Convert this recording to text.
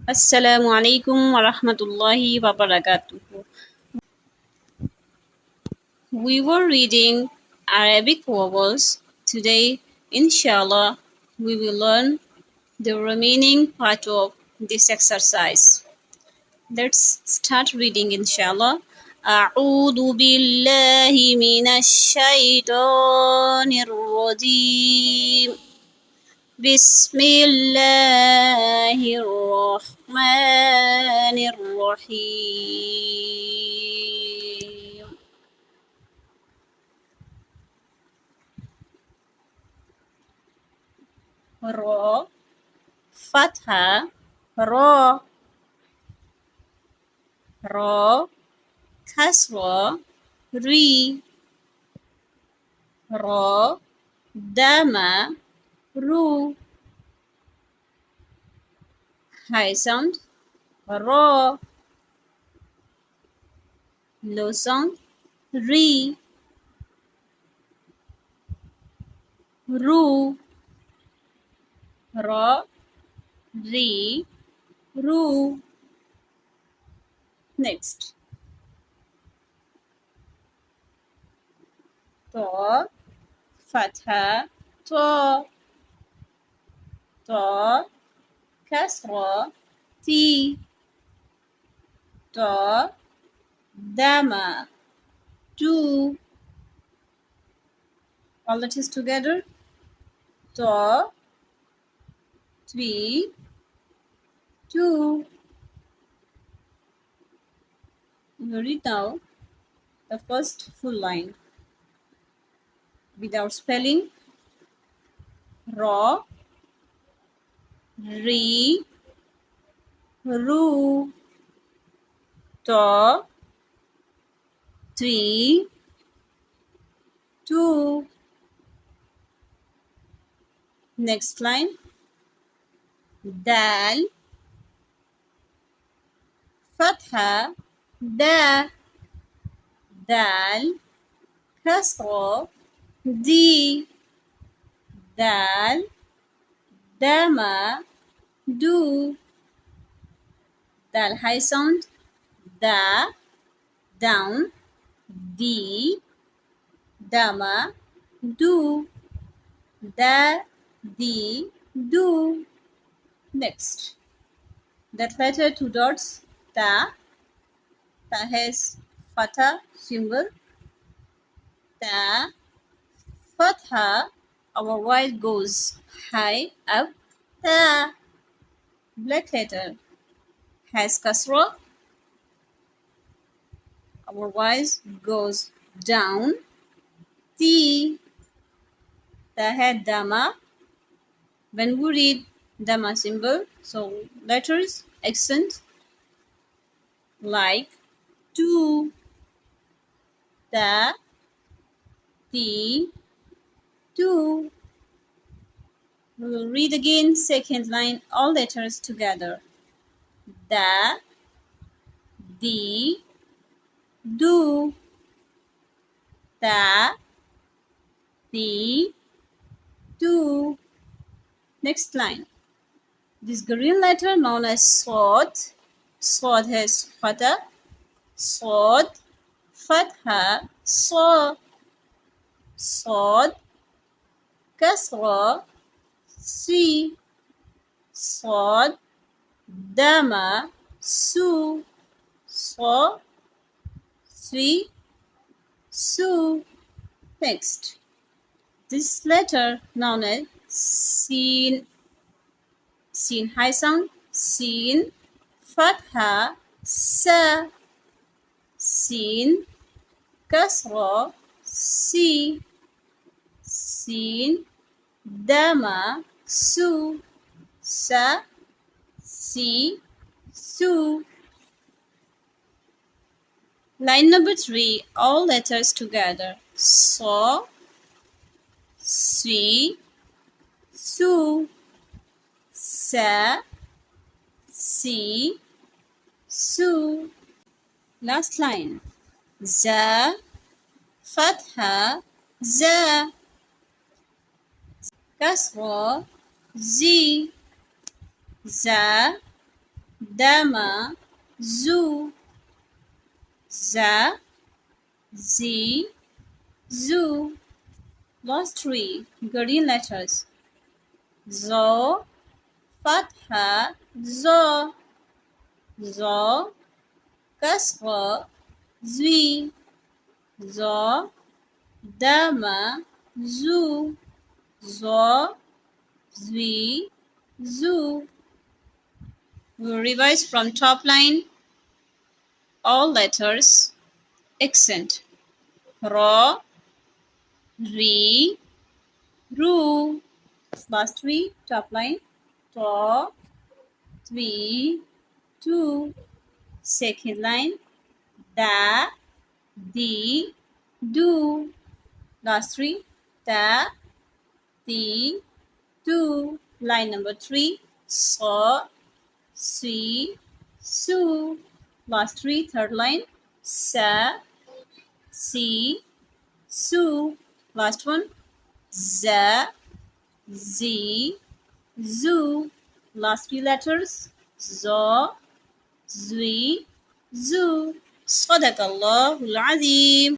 Assalamu alaikum wa rahmatullahi wa barakatuh. We were reading Arabic vowels. Today, inshallah, we will learn the remaining part of this exercise. Let's start reading, inshallah. أعوذ بالله من الشيطان الرجيم بسم الله الرحمن الرحيم را فتحة را را كسرة ري را دم رو high sound را low sound ري رو را ري رو. Next تا فتحة تا تا كسرة تي تا دم دو. All letters together تا three two. You read now the first full line without spelling. Ra ri ru ta three two. Next line dal فتحة دا دال كسرة دي دال دم دو. Dal high sound da down di dama do da di do. Next that letter two dots ta has fatha symbol ta fatha. Our voice goes high up ta. Black letter has kasra. Our voice goes down ti. The head dama. When we read dama symbol, so letters accent like to the to. We will read again second line, all letters together. The do the do. Next line. This green letter known as sword. Sword has fatha. Sword fatha saw. Sword kasra si. Sword dama su. So si su. Next, this letter known as sin. Sin high sound sin fatha sa. Sin kasra si. Sin dama su. Sa si su. Line number 3, all letters together. So si su. Sa si su. Last line. Za fatha za. Kasra zi. Za dama, zu, za, zi, zoo. Last three Gurdian letters. Zo, fatha, zo, zo, kasra, zwi, zo, dama, zu, zo, zwi, zoo. We'll revise from top line. All letters, accent. Ra, ri, ru. Last three, top line. Ta, twi, tu. Second line. Da, di, do. Last three. Da, di, do. Line number three. Sa, si, su. Last three. Third line. Sa, si, su. Last one. Za, zi, zoo. Last three letters. Zo, zwi, zoo. صدق الله العظيم.